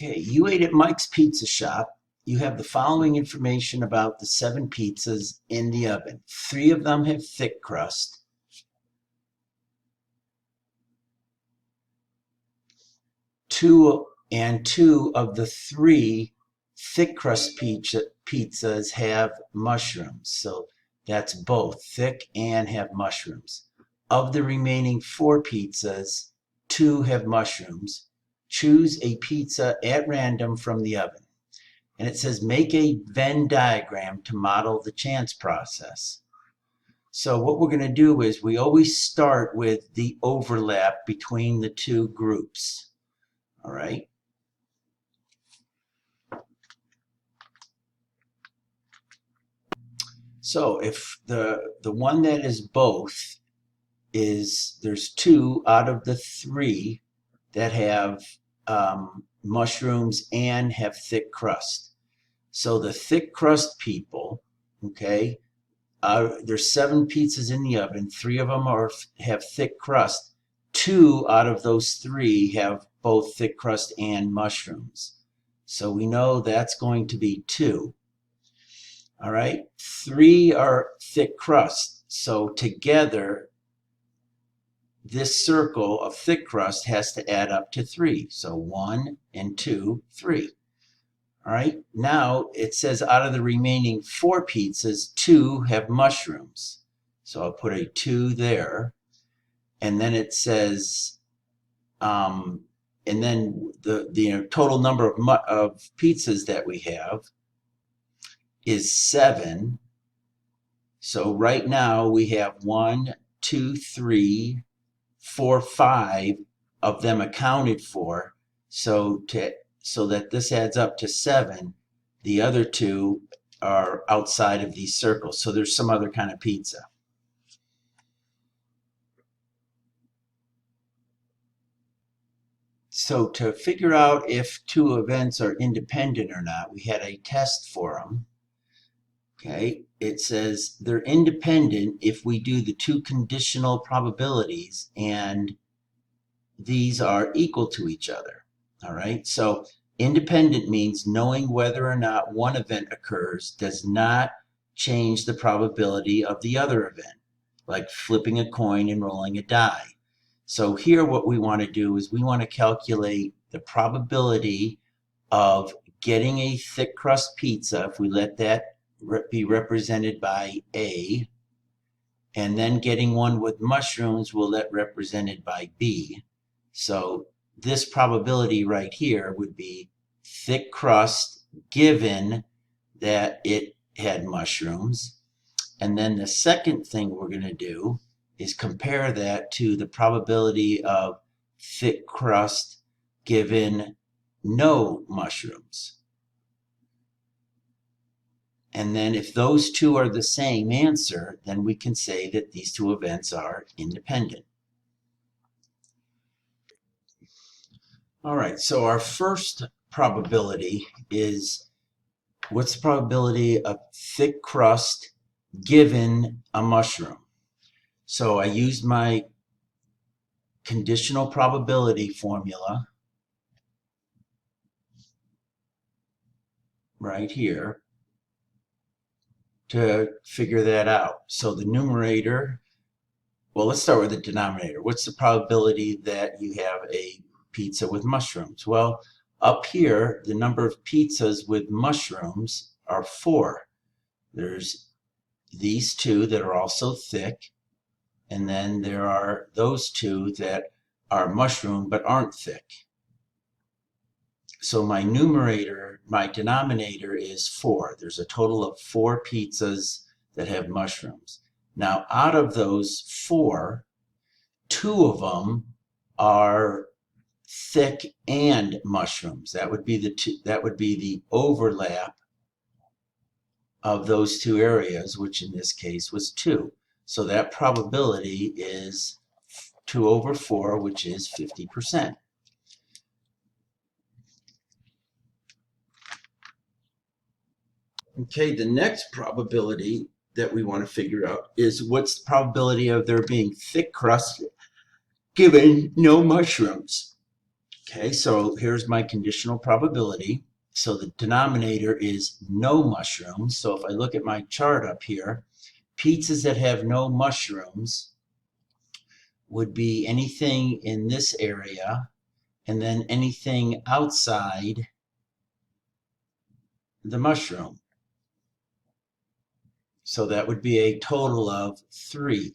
Okay, you ate at Mike's Pizza Shop. You have the following information about the 7 pizzas in the oven. 3 of them have thick crust. 2 of the 3 thick crust pizzas have mushrooms. So that's both thick and have mushrooms. Of the remaining 4 pizzas, 2 have mushrooms. Choose a pizza at random from the oven. And it says make a Venn diagram to model the chance process. So what we're going to do is we always start with the overlap between the 2 groups. All right. So if the one that is both is, there's 2 out of the 3 that have mushrooms and have thick crust. So the thick crust people, okay, there's 7 pizzas in the oven. 3 of them have thick crust. 2 out of those 3 have both thick crust and mushrooms. So we know that's going to be 2. All right, 3 are thick crust. So together, this circle of thick crust has to add up to 3. So 1 and 2, 3. All right, now it says out of the remaining 4 pizzas, 2 have mushrooms. So I'll put a 2 there. And then it says, and then the total number of pizzas that we have is 7. So right now we have 1, 2, 3, 4, 5 of them accounted for. So that this adds up to 7, the other 2 are outside of these circles. So there's some other kind of pizza. So to figure out if 2 events are independent or not, we had a test for them. Okay, it says they're independent if we do the 2 conditional probabilities and these are equal to each other. All right, so independent means knowing whether or not one event occurs does not change the probability of the other event, like flipping a coin and rolling a die. So here what we want to do is we want to calculate the probability of getting a thick crust pizza, if we let that be represented by A, and then getting one with mushrooms, we'll let represented by B. So this probability right here would be thick crust given that it had mushrooms. And then the second thing we're going to do is compare that to the probability of thick crust given no mushrooms. And then if those 2 are the same answer, then we can say that these 2 events are independent. All right, so our first probability is what's the probability of thick crust given a mushroom? So I used my conditional probability formula right here to figure that out. So the numerator, well, let's start with the denominator. What's the probability that you have a pizza with mushrooms? Well, up here, the number of pizzas with mushrooms are 4. There's these 2 that are also thick, and then there are those 2 that are mushroom but aren't thick. So my denominator is 4. There's a total of 4 pizzas that have mushrooms. Now, out of those 4, 2 of them are thick and mushrooms. That would be the overlap of those 2 areas, which in this case was 2. So that probability is 2 over 4, which is 50%. Okay, the next probability that we want to figure out is what's the probability of there being thick crust given no mushrooms. Okay, so here's my conditional probability. So the denominator is no mushrooms. So if I look at my chart up here, pizzas that have no mushrooms would be anything in this area and then anything outside the mushroom. So that would be a total of 3.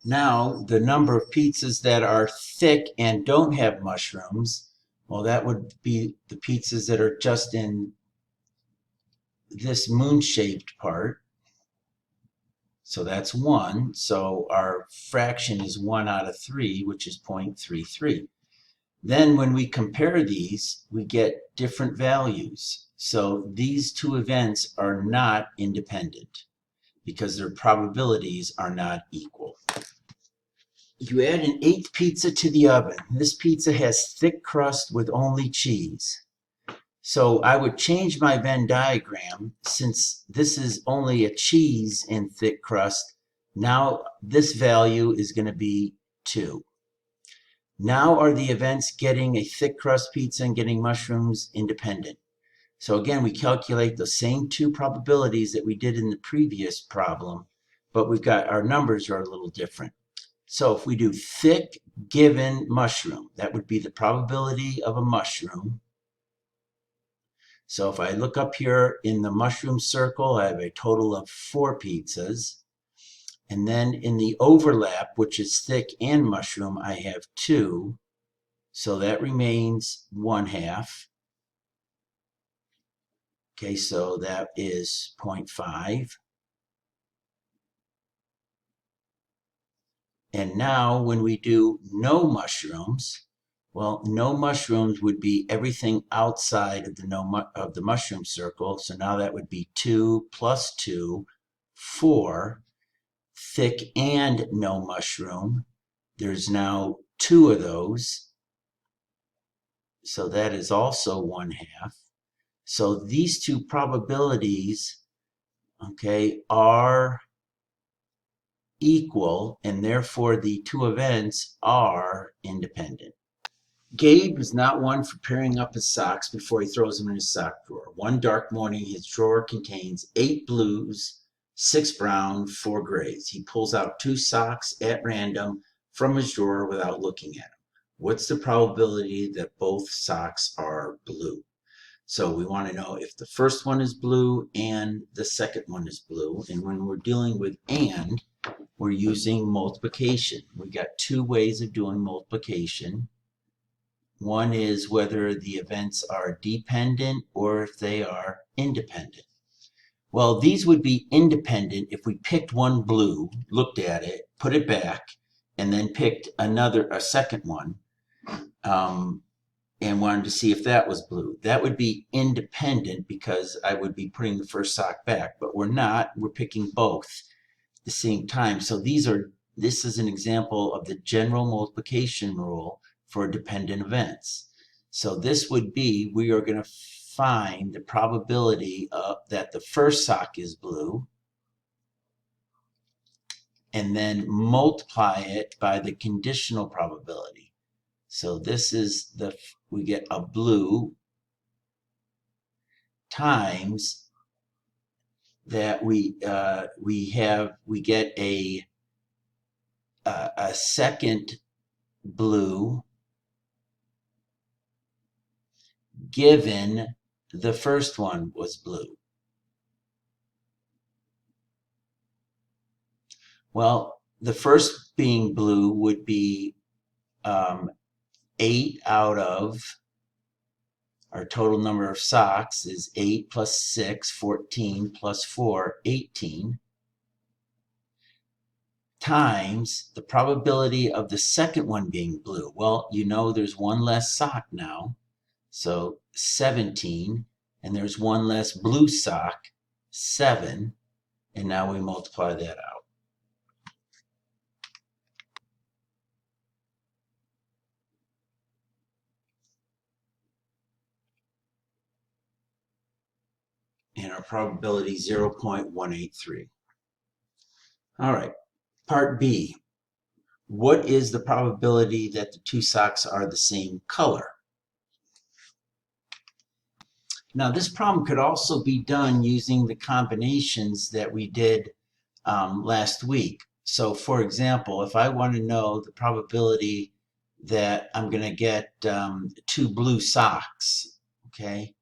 Now, the number of pizzas that are thick and don't have mushrooms, well, that would be the pizzas that are just in this moon-shaped part. So that's 1. So our fraction is 1 out of 3, which is 0.33. Then when we compare these, we get different values. So these two events are not independent because their probabilities are not equal. You add an 8th pizza to the oven. This pizza has thick crust with only cheese. So I would change my Venn diagram. Since this is only a cheese and thick crust, now this value is going to be 2. Now are the events getting a thick crust pizza and getting mushrooms independent? So again, we calculate the same 2 probabilities that we did in the previous problem, but we've got our numbers are a little different. So if we do thick given mushroom, that would be the probability of a mushroom. So if I look up here in the mushroom circle, I have a total of 4 pizzas. And then in the overlap, which is thick and mushroom, I have 2. So that remains 1/2. Okay, so that is 0.5. And now when we do no mushrooms, well, no mushrooms would be everything outside of the mushroom circle. So now that would be 2 plus 2, 4. Thick and no mushroom. There's now 2 of those. So that is also 1/2. So these 2 probabilities, okay, are equal, and therefore the 2 events are independent. Gabe is not one for pairing up his socks before he throws them in his sock drawer. One dark morning, his drawer contains 8 blues, 6 brown, 4 grays. He pulls out 2 socks at random from his drawer without looking at them. What's the probability that both socks are blue? So we want to know if the first one is blue and the second one is blue. And when we're dealing with and, we're using multiplication. We got 2 ways of doing multiplication. One is whether the events are dependent or if they are independent. Well, these would be independent if we picked one blue, looked at it, put it back, and then picked a second one, and wanted to see if that was blue. That would be independent because I would be putting the first sock back, but we're not. We're picking both at the same time. So this is an example of the general multiplication rule for dependent events. So this would be, we are going to find the probability that the first sock is blue and then multiply it by the conditional probability. So this is we get a blue times that we get a second blue given the first one was blue. Well, the first being blue would be 8 out of our total number of socks is 8 plus 6, 14 plus 4, 18 times the probability of the second one being blue. Well, you know there's one less sock now, so 17, and there's one less blue sock, 7, and now we multiply that out. And our probability 0.183. All right, part B. what is the probability that the two socks are the same color? Now, this problem could also be done using the combinations that we did last week. So, for example, if I want to know the probability that I'm going to get two blue socks, okay,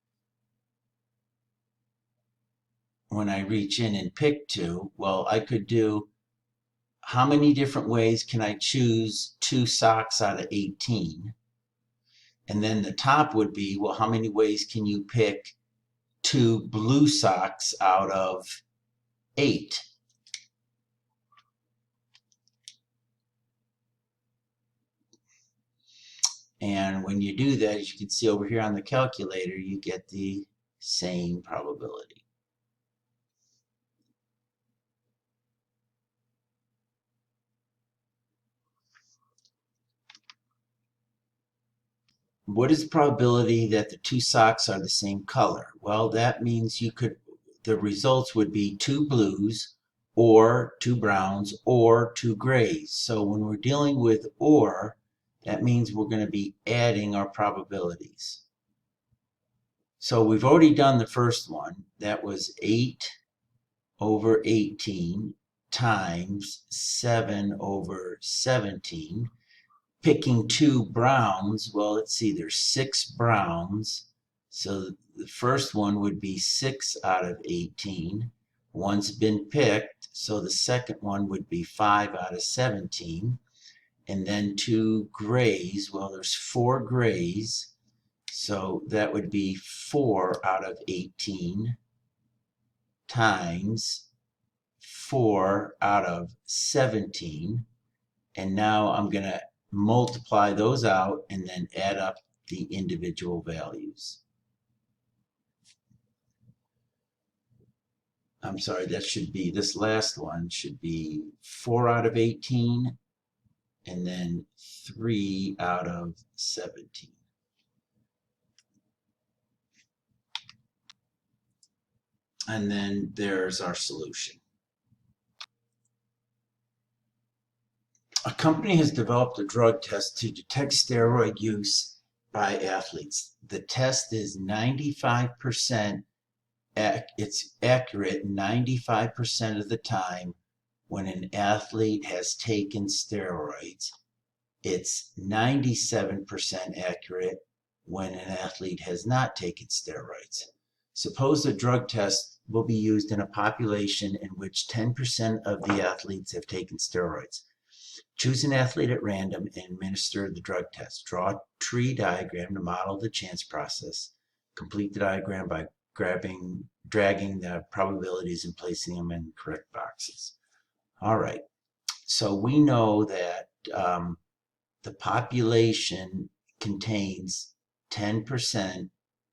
when I reach in and pick two, well, I could do how many different ways can I choose two socks out of 18? And then the top would be, well, how many ways can you pick two blue socks out of 8? And when you do that, as you can see over here on the calculator, you get the same probability. What is the probability that the two socks are the same color? Well, that means the results would be two blues or two browns or two grays. So when we're dealing with or, that means we're going to be adding our probabilities. So we've already done the first one. That was 8 over 18 times 7 over 17. Picking two browns, well, let's see, there's 6 browns. So the first one would be 6 out of 18. One's been picked, so the second one would be 5 out of 17. And then two grays, well, there's 4 grays. So that would be 4 out of 18 times 4 out of 17. And now I'm going to multiply those out and then add up the individual values. I'm sorry, that should be, this last one should be 4 out of 18 and then 3 out of 17. And then there's our solution. A company has developed a drug test to detect steroid use by athletes. The test is 95%, it's accurate 95% of the time when an athlete has taken steroids. It's 97% accurate when an athlete has not taken steroids. Suppose a drug test will be used in a population in which 10% of the athletes have taken steroids. Choose an athlete at random and administer the drug test. Draw a tree diagram to model the chance process. Complete the diagram by dragging the probabilities and placing them in correct boxes. All right, so we know that the population contains 10%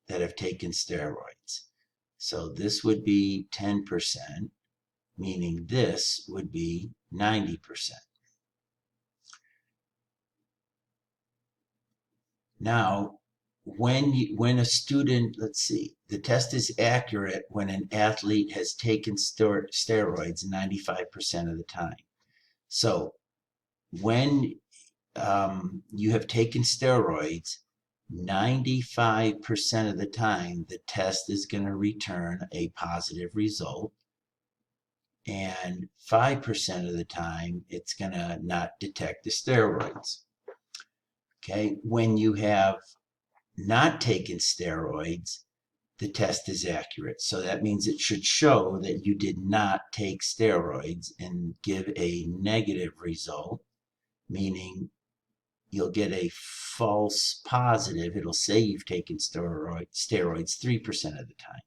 that have taken steroids. So this would be 10%, meaning this would be 90%. Now, when a student, let's see, the test is accurate when an athlete has taken steroids 95% of the time. So when you have taken steroids, 95% of the time, the test is going to return a positive result. And 5% of the time, it's going to not detect the steroids. Okay, when you have not taken steroids, the test is accurate. So that means it should show that you did not take steroids and give a negative result, meaning you'll get a false positive. It'll say you've taken steroids 3% of the time.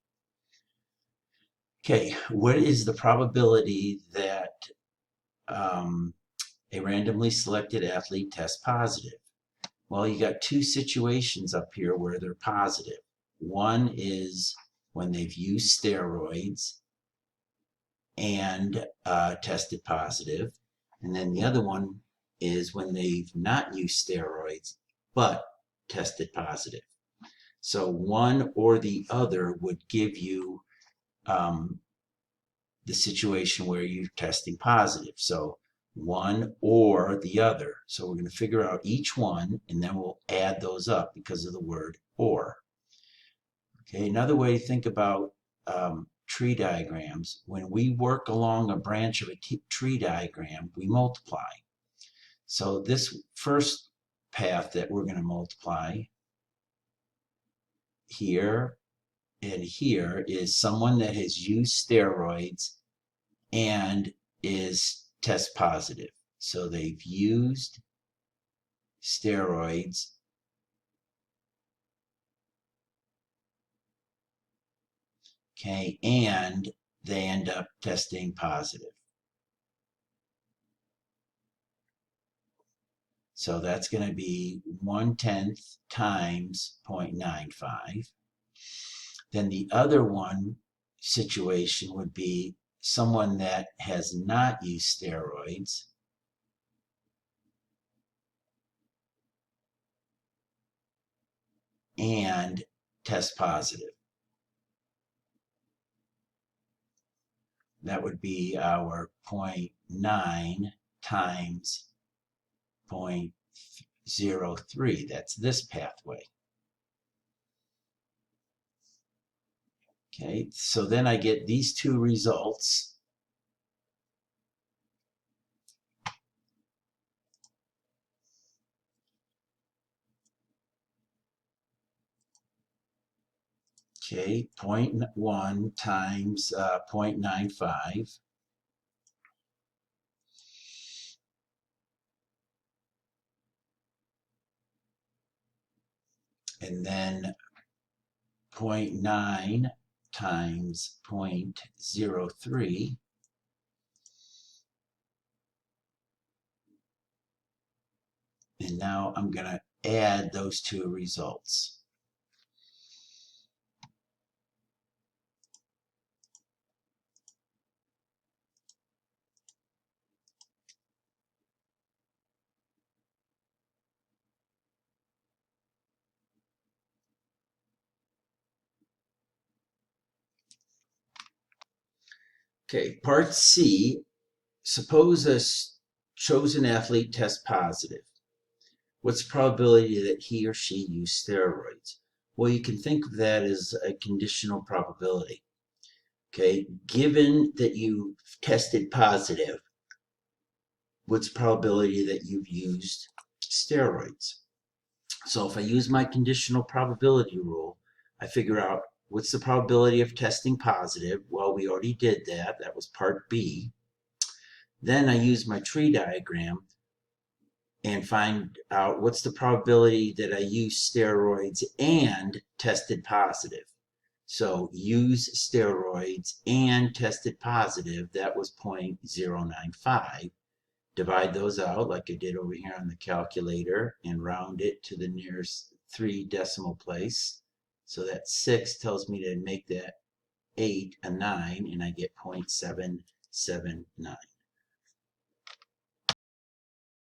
Okay, what is the probability that a randomly selected athlete tests positive? Well, you got two situations up here where they're positive. One is when they've used steroids and tested positive. And then the other one is when they've not used steroids but tested positive. So one or the other would give you the situation where you're testing positive. So one or the other. So we're going to figure out each one, and then we'll add those up because of the word or. Okay, another way to think about tree diagrams, when we work along a branch of a tree diagram, we multiply. So this first path that we're going to multiply here and here is someone that has used steroids and is test positive. So they've used steroids okay, and they end up testing positive. So that's going to be 1/10 times 0.95. Then the other one situation would be someone that has not used steroids and test positive. That would be our 0.9 times 0.03. That's this pathway. Okay, so then I get these two results. Okay, 0.1 times 0.95. And then 0.9 times 0.03. And now I'm going to add those two results. Okay, part C, suppose a chosen athlete tests positive. What's the probability that he or she used steroids? Well, you can think of that as a conditional probability. Okay, given that you tested positive, what's the probability that you've used steroids? So if I use my conditional probability rule, I figure out what's the probability of testing positive. Well, we already did that. That was part B. Then I use my tree diagram and find out what's the probability that I used steroids and tested positive. So use steroids and tested positive, that was 0.095. Divide those out like I did over here on the calculator and round it to the nearest 3 decimal place. So that 6 tells me to make that 8 a 9, and I get 0.779.